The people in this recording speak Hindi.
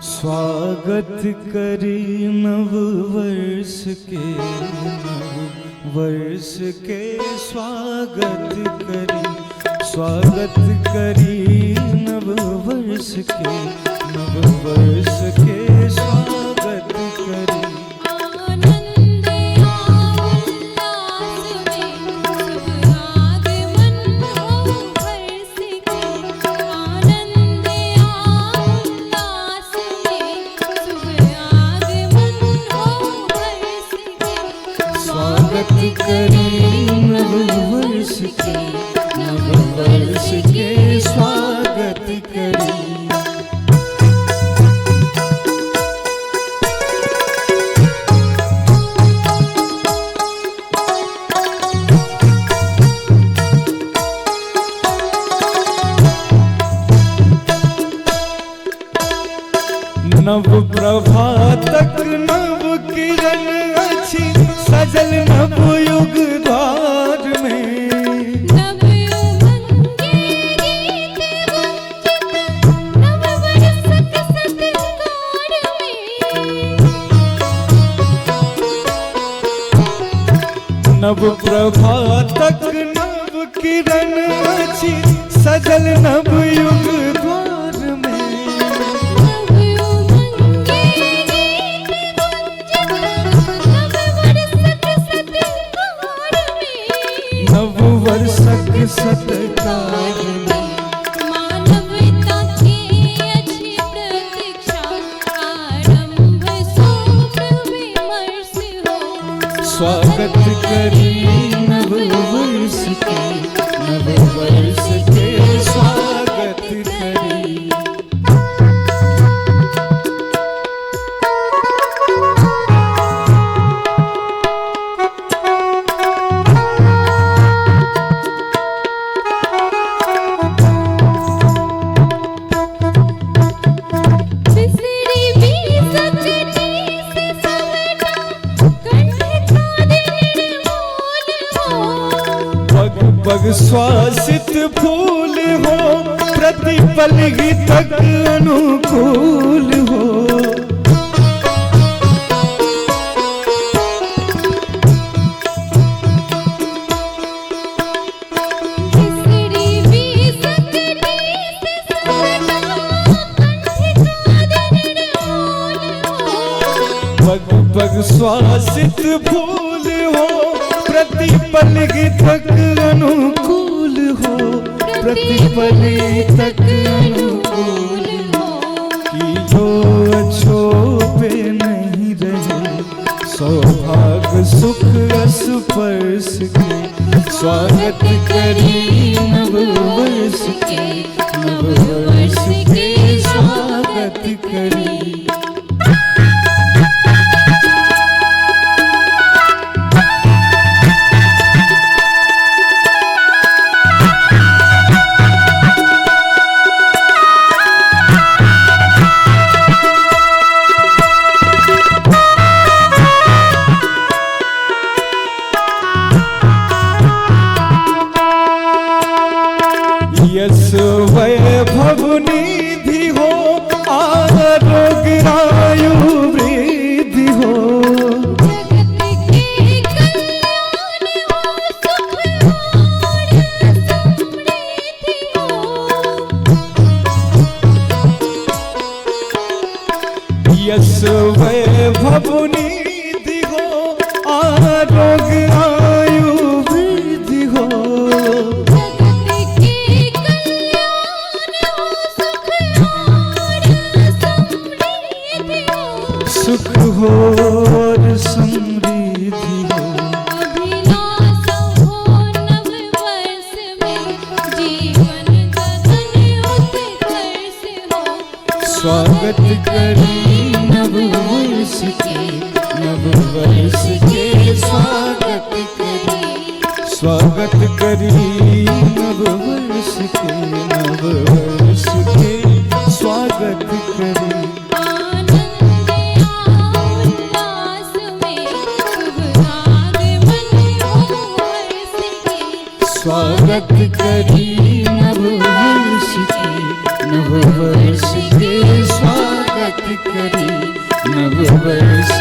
स्वागत करी नव वर्ष के, नव वर्ष के स्वागत करी नव वर्ष के, नव वर्ष के स्वागत करी। स्वागत करी नव वर्ष के, नव वर्ष के स्वागत करी। नव प्रभातक नव किरण अछि, सजल नव युग द्वार में। नव उमंगे गीत गुंजित, नव बरसत सत्कार में। नव प्रभातक नव किरण अछि, सजल नव युग द्वार में। नव वर्षक सत्कार में। मानवता की अच्छी प्रतीक्षा, आरंभ शुभ विमर्श हो। स्वागत करी नव वर्ष के, नव वर्ष के स्वागत करी। पग श्वासित फूल हो, प्रतिपल गीतक अनुकूल हो। पग पग श्वासित फूल हो, प्रतिपल गीतक अनुकूल हो। प्रतिपल गीतक अनुकूल हो। कि जो अछोपे नहीं रहे, सौभाग्य सुख स्पर्श के। स्वागत करी नव वर्ष के, नव वर्ष के स्वागत करी। यश वैभव निधि हो, आरोग्य आयु वृद्धि हो। जगत के कल्याण हो, सुख और समृद्धि हो। यश वैभव निधि हो, आरोग्य आयु वृद्धि हो। सुख हो और समृद्धि हो। अभिलाषा हो नव वर्ष में, जीवन गगन उत्कर्ष हो। स्वागत करी नव वर्ष के, नव वर्ष के स्वागत करी। स्वागत करी नव वर्ष के, नव वर्ष के स्वागत करी। स्वागत करी नव वर्ष के, नव वर्ष के स्वागत वर्ष